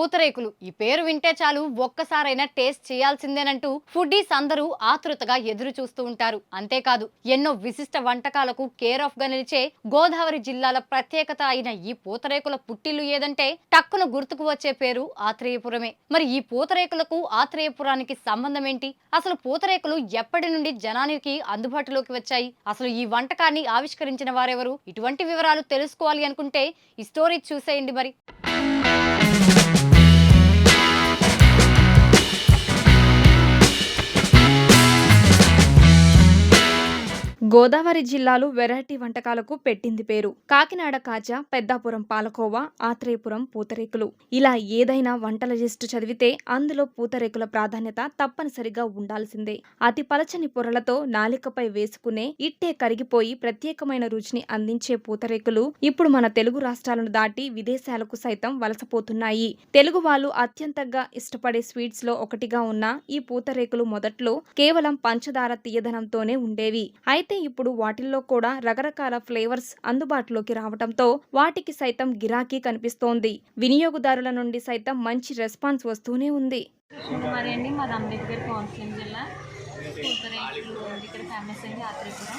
పూతరేకులు ఈ పేరు వింటే చాలు ఒక్కసారైనా టేస్ట్ చేయాల్సిందేనంటూ ఫుడ్డీస్ అందరూ ఆతృతగా ఎదురు చూస్తూ ఉంటారు. అంతేకాదు ఎన్నో విశిష్ట వంటకాలకు కేర్ ఆఫ్ గా నిలిచే గోదావరి జిల్లాల ప్రత్యేకత అయిన ఈ పూతరేకుల పుట్టిల్లు ఏదంటే టక్కున గుర్తుకు వచ్చే పేరు ఆత్రేయపురమే. మరి ఈ పూతరేకులకు ఆత్రేయపురానికి సంబంధం ఏంటి? అసలు పూతరేకులు ఎప్పటి నుండి జనానికి అందుబాటులోకి వచ్చాయి? అసలు ఈ వంటకాన్ని ఆవిష్కరించిన వారెవరు? ఇటువంటి వివరాలు తెలుసుకోవాలి అనుకుంటే ఈ స్టోరీ చూసేయండి మరి. గోదావరి జిల్లాలో వెరైటీ వంటకాలకు పెట్టింది పేరు. కాకినాడ కాజా, పెద్దాపురం పాలకోవా, ఆత్రేయపురం పూతరేకులు. ఇలా ఏదైనా వంటల లిస్టు చదివితే అందులో పూతరేకుల ప్రాధాన్యత తప్పనిసరిగా ఉండాల్సిందే. అతి పలచని పొరలతో నాలికపై వేసుకునే ఇట్టే కరిగిపోయి ప్రత్యేకమైన రుచిని అందించే పూతరేకులు ఇప్పుడు మన తెలుగు రాష్ట్రాలను దాటి విదేశాలకు సైతం వలసపోతున్నాయి. తెలుగు వాళ్ళు అత్యంతగా ఇష్టపడే స్వీట్స్ లో ఒకటిగా ఉన్న ఈ పూతరేకులు మొదట్లో కేవలం పంచదార తీయదనంతోనే ఉండేవి. అయితే ఇప్పుడు వాటిల్లో కూడా రకరకాల ఫ్లేవర్స్ అందుబాటులోకి రావడంతో వాటికి సైతం గిరాకీ కనిపిస్తోంది. వినియోగదారుల నుండి సైతం మంచి రెస్పాన్స్ వస్తూనే ఉంది. మాది అంబేద్కర్ కోనసీమ జిల్లా. పూతరేకులు ఇక్కడ ఫేమస్ అండి ఆత్రేయపురం.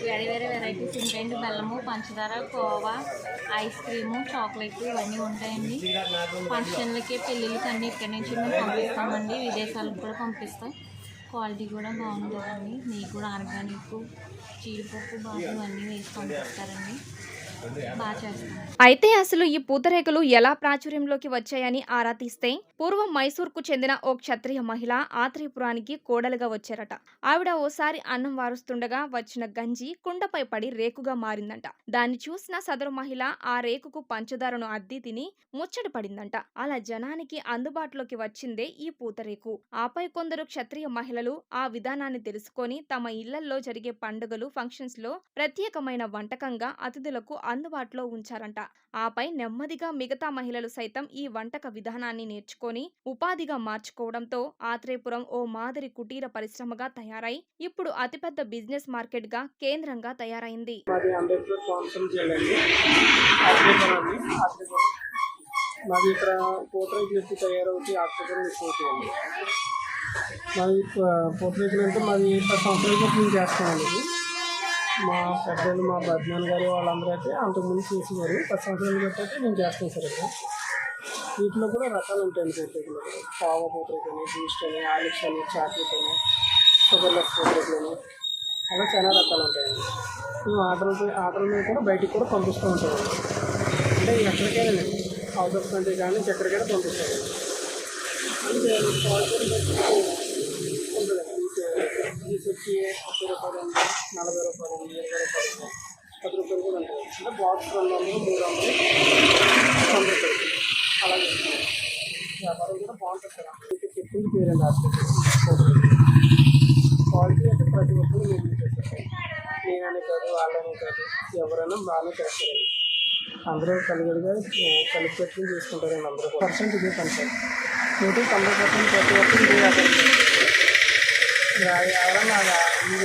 వేరే వేరే వెరైటీస్ ఉంటాయండి. బెల్లము, పంచదార, కోవా, ఐస్ క్రీము, చాక్లెట్లు ఇవన్నీ ఉంటాయండి. ఫంక్షన్లకి, పెళ్ళిళ్ళకి అన్నీ ఇక్కడి నుంచి మేము పంపిస్తామండి. విదేశాలకు కూడా పంపిస్తాం. క్వాలిటీ కూడా బాగుంటుందండి. నెయ్యి కూడా ఆర్గానిక్, జీడిపప్పు, బాదం అన్నీ వేసి పంపిస్తారండి. బాగా చేస్తాం. అయితే అసలు ఈ పూతరేకులు ఎలా ప్రాచుర్యంలోకి వచ్చాయని ఆరా తీస్తే పూర్వం మైసూర్కు చెందిన ఓ క్షత్రియ మహిళ ఆత్రేయపురానికి కోడలుగా వచ్చారట. ఆవిడ ఓసారి అన్నం వారుస్తుండగా వచ్చిన గంజి కుండపై పడి రేకుగా మారిందంట. దాన్ని చూసిన సదరు మహిళ ఆ రేకుకు పంచదారను అద్ది తిని ముచ్చట పడిందంట. అలా జనానికి అందుబాటులోకి వచ్చిందే ఈ పూతరేకు. ఆపై కొందరు క్షత్రియ మహిళలు ఆ విధానాన్ని తెలుసుకొని తమ ఇళ్లల్లో జరిగే పండుగలు, ఫంక్షన్స్ లో ప్రత్యేకమైన వంటకంగా అతిథులకు అందుబాటులో ఉంచారంట. ఆపై నెమ్మదిగా మిగతా మహిళలు సైతం ఈ వంటక విధానాన్ని నేర్చుకొని ఉపాధిగా మార్చుకోవడంతో ఆత్రేయపురం ఓ మాదిరి కుటీర పరిశ్రమగా తయారై ఇప్పుడు అతిపెద్ద బిజినెస్ మార్కెట్ గా కేంద్రంగా తయారైంది. మాది ఇక్కడ పూతరేకులు ఎక్కువ తయారవుతాయి. ఆత్రేయపురం ఎక్కువ అవుతాయండి. మాది పూతరేకులు అంటే మాది 10 సంవత్సరాలుగా మేము చేస్తామండి. మా పెద్దలు, మా బద్నాన్న గారు వాళ్ళందరూ అయితే అంతకుముందు చేసేవారు. 10 సంవత్సరాలు బట్టి అయితే మేము చేస్తాం సార్. ఇక్కడ వీటిలో కూడా రకాలు ఉంటాయండి. పూతరేకులు పావ పూతరేకులు అని, బూస్ట్ అని, ఆలిక్స్ అని, చాక్లెట్ అని, షుగర్లెస్ పూతరేకులు అని, అలా చాలా రకాలు ఉంటాయండి. మేము ఆర్డర్ మీద కూడా బయటికి కూడా పంపిస్తూ ఉంటామండి. అంటే ఎక్కడికైనా అవుట్ ఆఫ్ కంట్రీ కానీ ఎక్కడికైనా పంపిస్తామండి. అంటే ఉంటుందండి. 30 రూపాయలు ఉంది, 40 రూపాయలు ఉంది, 20 రూపాయలు ఉంది, 10 రూపాయలు కూడా ఉంటుంది. అంటే బాక్స్ 200, 300, 100 రూపాయలు అలాగే వ్యాపారం కూడా బాగుంటుంది సార్. మీకు చెప్పింది పేరండి హాస్పిటల్. క్వాలిటీ అంటే ప్రతి ఒక్కరు మేము చేస్తారు. నేననే కాదు, వాళ్ళనే కాదు, ఎవరైనా బాగానే చేస్తారండి. అందరూ కలిగడిగా కలిపి పెట్టుకుని చేసుకుంటారండి. అందరూ పర్సెంట్ ఇదే పని సార్. 90% ప్రతి ఒక్కరు ఇదే వ్యాపారం ఎవరన్నా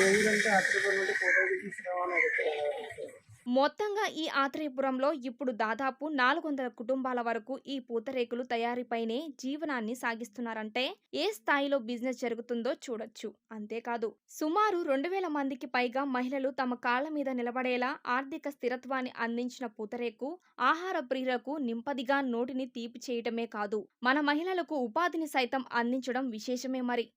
ఏంటంటే ఆత్రేయపురం నుండి ఫోటోలు తీసుకురావాలని అడుగుతారు. మొత్తంగా ఈ ఆత్రేయపురంలో ఇప్పుడు దాదాపు 400 కుటుంబాల వరకు ఈ పూతరేకులు తయారీపైనే జీవనాన్ని సాగిస్తున్నారంటే ఏ స్థాయిలో బిజినెస్ జరుగుతుందో చూడొచ్చు. అంతేకాదు సుమారు 2000 మందికి పైగా మహిళలు తమ కాళ్ల మీద నిలబడేలా ఆర్థిక స్థిరత్వాన్ని అందించిన పూతరేకు ఆహార ప్రియులకు నింపదిగా నోటిని తీపి చేయటమే కాదు, మన మహిళలకు ఉపాధిని సైతం అందించడం విశేషమే మరి.